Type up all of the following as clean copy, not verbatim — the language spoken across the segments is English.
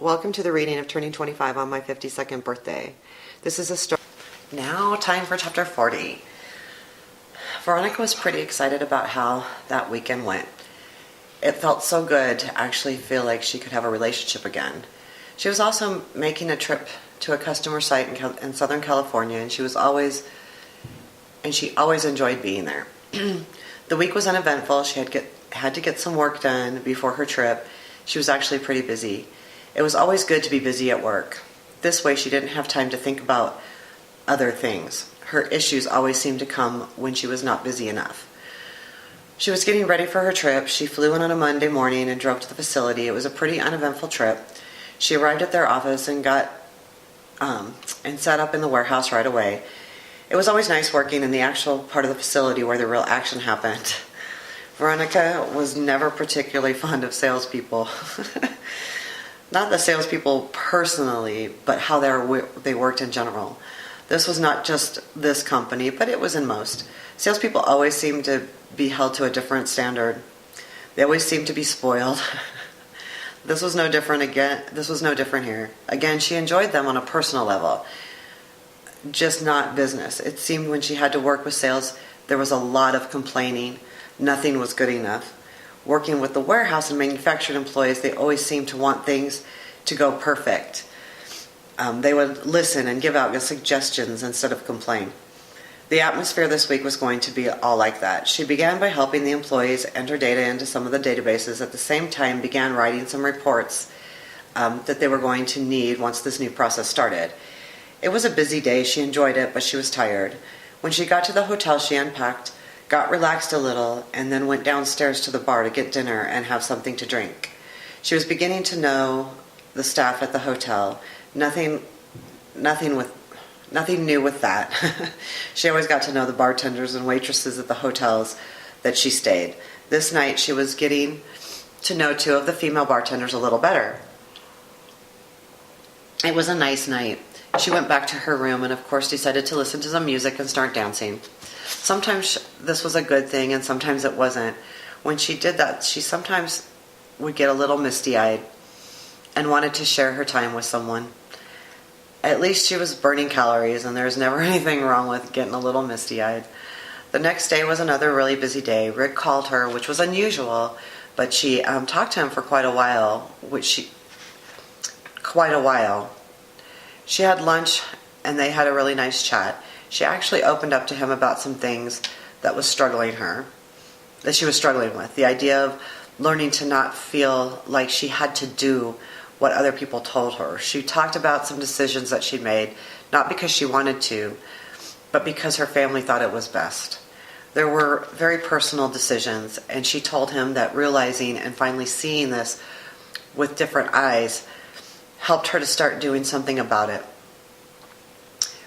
Welcome to the reading of Turning 25 on my 52nd birthday. This is a story. Now, time for chapter 40. Veronica was pretty excited about how that weekend went. It felt so good to actually feel like she could have a relationship again. She was also making a trip to a customer site in Southern California, and she always enjoyed being there. The week was uneventful. She had to get some work done before her trip. She was actually pretty busy. It was always good to be busy at work. This way she didn't have time to think about other things. Her issues always seemed to come when she was not busy enough. She was getting ready for her trip. She flew in on a Monday morning and drove to the facility. It was a pretty uneventful trip. She arrived at their office and sat up in the warehouse right away. It was always nice working in the actual part of the facility where the real action happened. Veronica was never particularly fond of salespeople. Not the salespeople personally, but how they worked in general. This was not just this company, but it was in most. Salespeople always seemed to be held to a different standard. They always seemed to be spoiled. This was no different here. Again, she enjoyed them on a personal level, just not business. It seemed when she had to work with sales, there was a lot of complaining. Nothing was good enough. Working with the warehouse and manufacturing employees, they always seemed to want things to go perfect. They would listen and give out suggestions instead of complain. The atmosphere this week was going to be all like that. She began by helping the employees enter data into some of the databases. At the same time, began writing some reports that they were going to need once this new process started. It was a busy day. She enjoyed it, but she was tired. When she got to the hotel, she unpacked, got relaxed a little, and then went downstairs to the bar to get dinner and have something to drink. She was beginning to know the staff at the hotel. Nothing new with that. She always got to know the bartenders and waitresses at the hotels that she stayed. This night, she was getting to know two of the female bartenders a little better. It was a nice night. She went back to her room and, of course, decided to listen to some music and start dancing. Sometimes this was a good thing and sometimes it wasn't. When she did that, she sometimes would get a little misty-eyed and wanted to share her time with someone. At least she was burning calories, and there's never anything wrong with getting a little misty-eyed. The next day was another really busy day. Rick called her, which was unusual, but she talked to him for quite a while. She had lunch, and they had a really nice chat. She actually opened up to him about some things that she was struggling with. The idea of learning to not feel like she had to do what other people told her. She talked about some decisions that she'd made, not because she wanted to, but because her family thought it was best. There were very personal decisions, and she told him that realizing and finally seeing this with different eyes helped her to start doing something about it.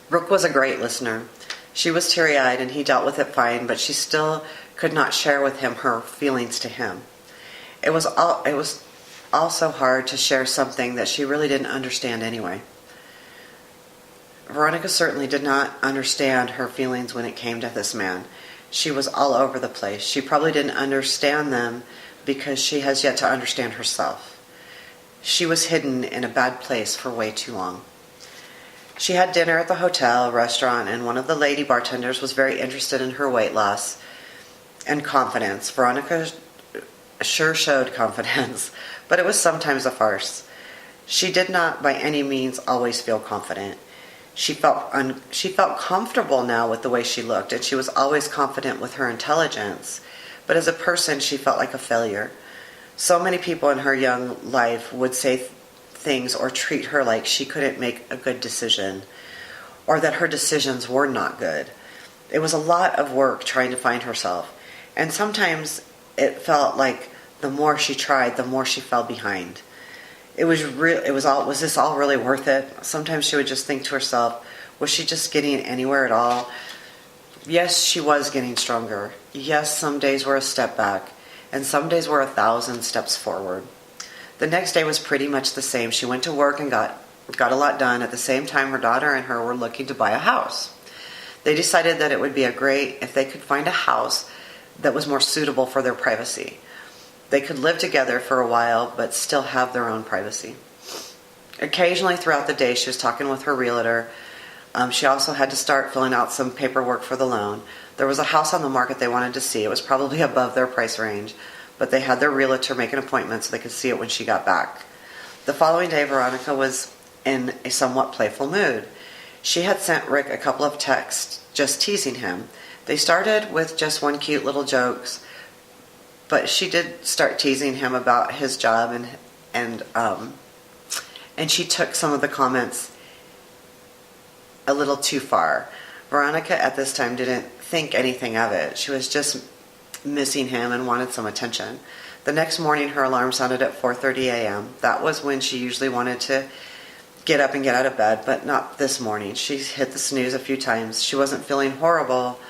Brooke was a great listener. She was teary-eyed and he dealt with it fine, but she still could not share with him her feelings to him. It was also hard to share something that she really didn't understand anyway. Veronica certainly did not understand her feelings when it came to this man. She was all over the place. She probably didn't understand them because she has yet to understand herself. She was hidden in a bad place for way too long. She had dinner at the hotel restaurant, and one of the lady bartenders was very interested in her weight loss and confidence. Veronica sure showed confidence, but it was sometimes a farce. She did not by any means always feel confident. She felt comfortable now with the way she looked, and she was always confident with her intelligence, but as a person she felt like a failure. So many people in her young life would say things or treat her like she couldn't make a good decision, or that her decisions were not good. It was a lot of work trying to find herself, and sometimes it felt like the more she tried, the more she fell behind. Was this all really worth it? Sometimes she would just think to herself, was she just getting anywhere at all? Yes, she was getting stronger. Yes, some days were a step back, and some days were 1,000 steps forward. The next day was pretty much the same. She went to work and got a lot done. At the same time, her daughter and her were looking to buy a house. They decided that it would be great if they could find a house that was more suitable for their privacy. They could live together for a while, but still have their own privacy. Occasionally throughout the day, she was talking with her realtor. She also had to start filling out some paperwork for the loan. There was a house on the market they wanted to see. It was probably above their price range, but they had their realtor make an appointment so they could see it when she got back. The following day, Veronica was in a somewhat playful mood. She had sent Rick a couple of texts just teasing him. They started with just one cute little jokes, but she did start teasing him about his job, and she took some of the comments a little too far. Veronica at this time didn't think anything of it. She was just missing him and wanted some attention. The next morning, her alarm sounded at 4:30 a.m. That was when she usually wanted to get up and get out of bed, but not this morning. She hit the snooze a few times. She wasn't feeling horrible,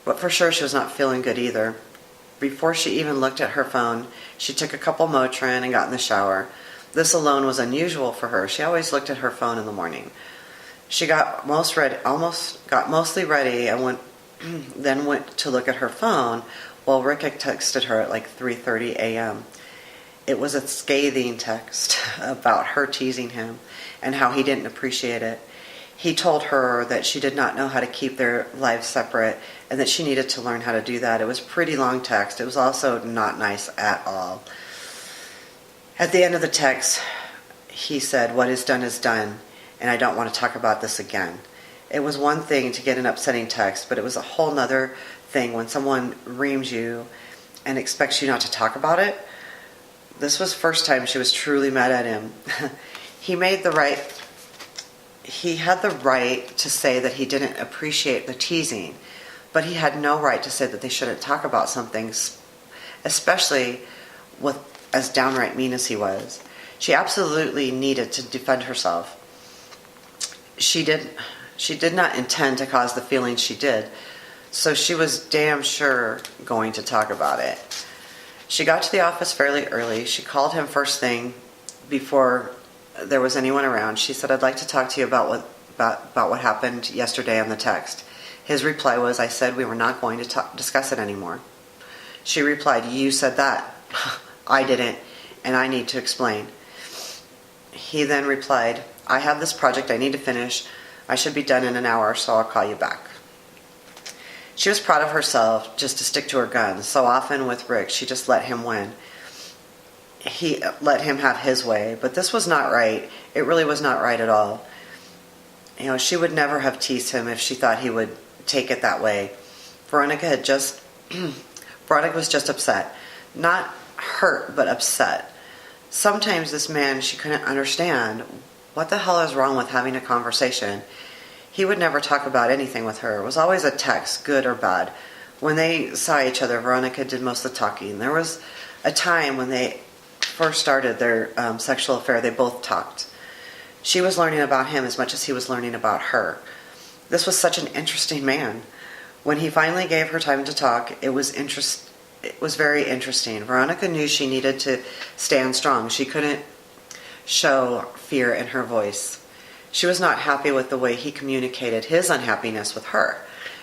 but for sure she was not feeling good either. Before she even looked at her phone, she took a couple Motrin and got in the shower. This alone was unusual for her. She always looked at her phone in the morning. She got mostly ready and then went to look at her phone while Rick had texted her at like 3:30 a.m. It was a scathing text about her teasing him and how he didn't appreciate it. He told her that she did not know how to keep their lives separate and that she needed to learn how to do that. It was a pretty long text. It was also not nice at all. At the end of the text, he said, "What is done, and I don't want to talk about this again." It was one thing to get an upsetting text, but it was a whole nother thing when someone reams you and expects you not to talk about it. This was the first time she was truly mad at him. He had the right to say that he didn't appreciate the teasing, but he had no right to say that they shouldn't talk about something, especially with as downright mean as he was. She absolutely needed to defend herself. She did not intend to cause the feelings she did, so she was damn sure going to talk about it. She got to the office fairly early. She called him first thing before there was anyone around. She said, "I'd like to talk to you about what happened yesterday on the text." His reply was, "I said we were not going to discuss it anymore." She replied, "You said that." "I didn't, and I need to explain." He then replied, "I have this project I need to finish. I should be done in an hour, so I'll call you back." She was proud of herself just to stick to her guns. So often with Rick, she just let him win. He let him have his way, but this was not right. It really was not right at all. She would never have teased him if she thought he would take it that way. Veronica was just upset. Not hurt, but upset. Sometimes this man, she couldn't understand. What the hell is wrong with having a conversation? He would never talk about anything with her. It was always a text, good or bad. When they saw each other, Veronica did most of the talking. There was a time when they first started their sexual affair, they both talked. She was learning about him as much as he was learning about her. This was such an interesting man. When he finally gave her time to talk, it was very interesting. Veronica knew she needed to stand strong. She couldn't show fear in her voice. She was not happy with the way he communicated his unhappiness with her.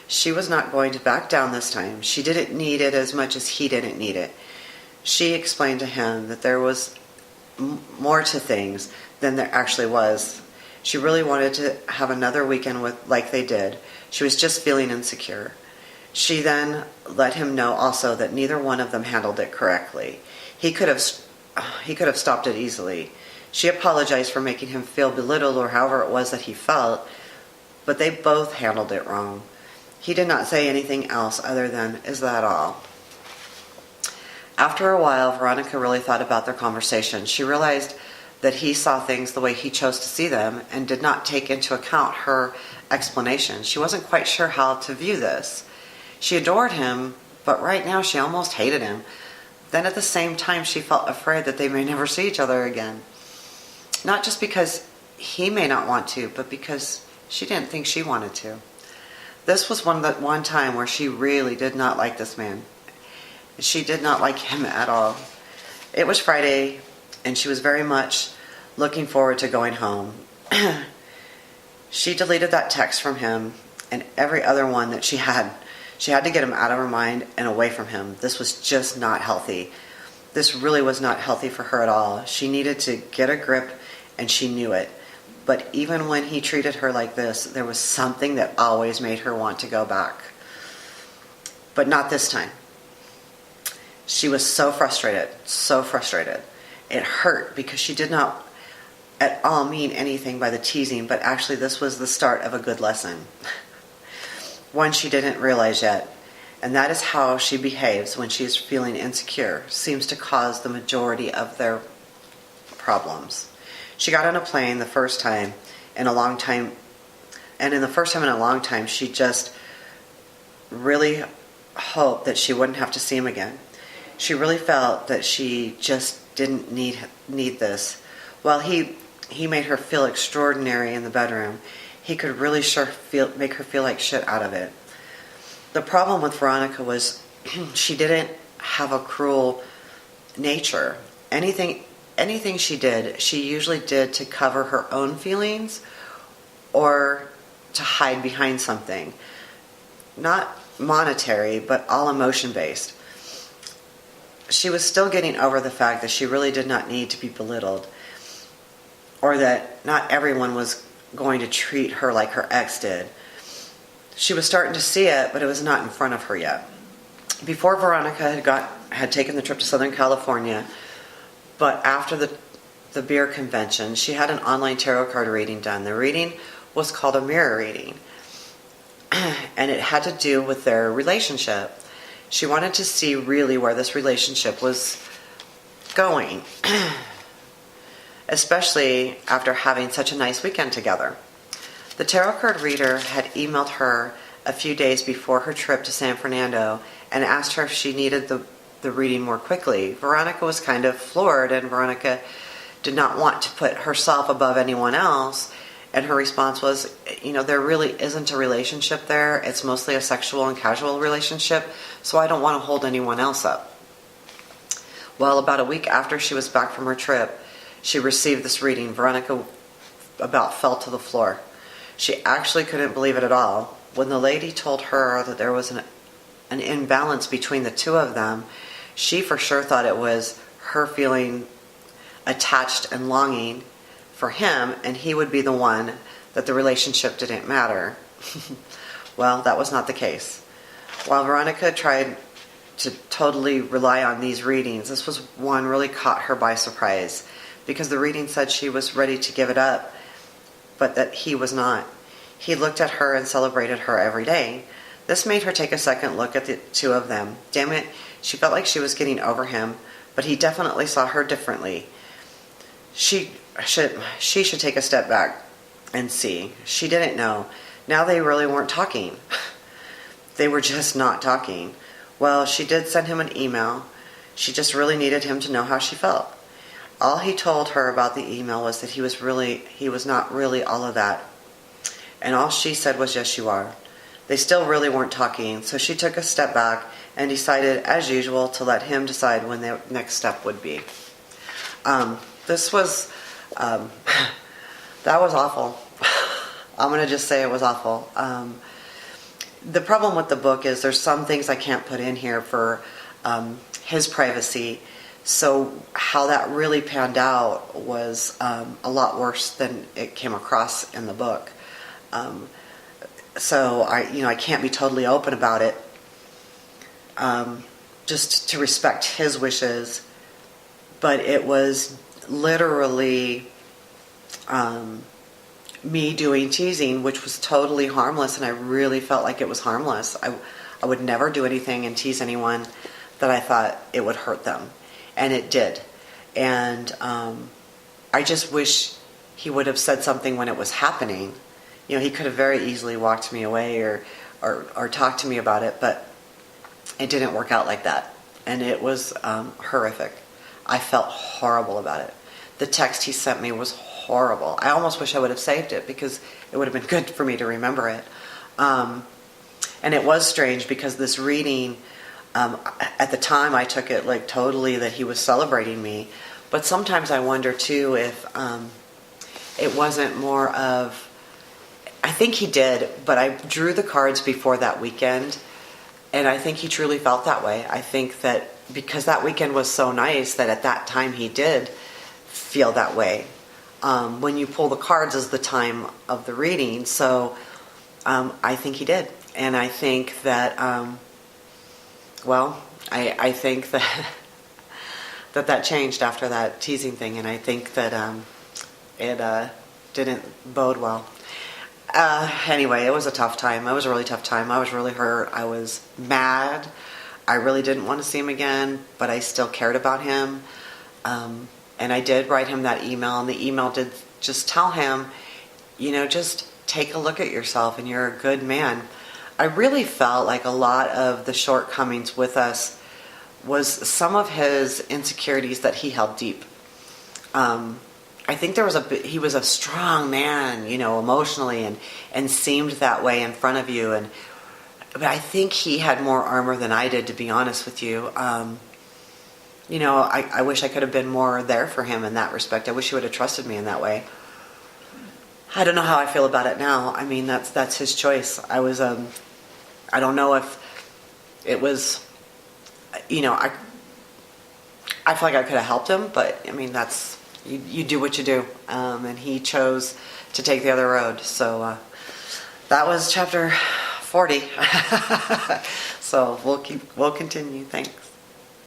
She was not going to back down this time. She didn't need it as much as he didn't need it. She explained to him that there was more to things than there actually was. She really wanted to have another weekend like they did. She was just feeling insecure. She then let him know also that neither one of them handled it correctly. He could have stopped it easily. She apologized for making him feel belittled or however it was that he felt, but they both handled it wrong. He did not say anything else other than, "Is that all?" After a while, Veronica really thought about their conversation. She realized that he saw things the way he chose to see them and did not take into account her explanation. She wasn't quite sure how to view this. She adored him, but right now she almost hated him. Then at the same time, she felt afraid that they may never see each other again. Not just because he may not want to, but because she didn't think she wanted to. This was one time where she really did not like this man. She did not like him at all. It was Friday, and she was very much looking forward to going home. She deleted that text from him and every other one that she had. She had to get him out of her mind and away from him. This was just not healthy. This really was not healthy for her at all. She needed to get a grip and she knew it. But even when he treated her like this, there was something that always made her want to go back. But not this time. She was so frustrated, so frustrated. It hurt because she did not at all mean anything by the teasing, but actually this was the start of a good lesson. One she didn't realize yet, and that is how she behaves when she is feeling insecure, seems to cause the majority of their problems. She got on a plane the first time in a long time, and in the first time in a long time, she just really hoped that she wouldn't have to see him again. She really felt that she just didn't need this. While he made her feel extraordinary in the bedroom, he could really make her feel like shit out of it. The problem with Veronica was she didn't have a cruel nature. Anything she did, she usually did to cover her own feelings or to hide behind something. Not monetary, but all emotion-based. She was still getting over the fact that she really did not need to be belittled, or that not everyone was going to treat her like her ex did. She was starting to see it, but it was not in front of her yet. Before Veronica had taken the trip to Southern California, but after the beer convention, she had an online tarot card reading done. The reading was called a mirror reading, and it had to do with their relationship. She wanted to see really where this relationship was going, especially after having such a nice weekend together. The tarot card reader had emailed her a few days before her trip to San Fernando and asked her if she needed the reading more quickly. Veronica was kind of floored, and Veronica did not want to put herself above anyone else. And her response was, there really isn't a relationship there. It's mostly a sexual and casual relationship, so I don't want to hold anyone else up. Well, about a week after she was back from her trip, she received this reading. Veronica about fell to the floor. She actually couldn't believe it at all. When the lady told her that there was an imbalance between the two of them, she for sure thought it was her feeling attached and longing for him, and he would be the one that the relationship didn't matter. Well, that was not the case. While Veronica tried to totally rely on these readings, this was one really caught her by surprise, because the reading said she was ready to give it up, but that he was not. He looked at her and celebrated her every day. This made her take a second look at the two of them. Damn it, she felt like she was getting over him, but he definitely saw her differently. She should take a step back and see. She didn't know. Now they really weren't talking. They were just not talking. Well, she did send him an email. She just really needed him to know how she felt. All he told her about the email was that he was not really all of that. And all she said was, yes, you are. They still really weren't talking, so she took a step back and decided, as usual, to let him decide when the next step would be. This was, that was awful. I'm going to just say it was awful. The problem with the book is there's some things I can't put in here for his privacy. So how that really panned out was a lot worse than it came across in the book. So I can't be totally open about it, just to respect his wishes. But it was literally me doing teasing, which was totally harmless, and I really felt like it was harmless. I would never do anything and tease anyone that I thought it would hurt them, and it did. And I just wish he would have said something when it was happening. He could have very easily walked me away or talked to me about it, but it didn't work out like that, and it was horrific. I felt horrible about it. The text he sent me was horrible. I almost wish I would have saved it, because it would have been good for me to remember it. And it was strange, because this reading, at the time I took it like totally that he was celebrating me. But sometimes I wonder too if it wasn't more of, I think he did, but I drew the cards before that weekend, and I think he truly felt that way. I think that because that weekend was so nice, that at that time he did feel that way. when you pull the cards is the time of the reading. So I think he did. And I think that, I think that that changed after that teasing thing. And I think that it didn't bode well. Anyway, it was a tough time. It was a really tough time. I was really hurt. I was mad. I really didn't want to see him again, but I still cared about him. And I did write him that email, and the email did just tell him, just take a look at yourself, and you're a good man. I really felt like a lot of the shortcomings with us was some of his insecurities that he held deep. I think he was a strong man, emotionally, and seemed that way in front of you. But I think he had more armor than I did, to be honest with you. I wish I could have been more there for him in that respect. I wish he would have trusted me in that way. I don't know how I feel about it now. I mean, that's his choice. I don't know if it was, I feel like I could have helped him, but I mean, you do what you do. And he chose to take the other road. So that was chapter 40. So we'll continue. Thanks.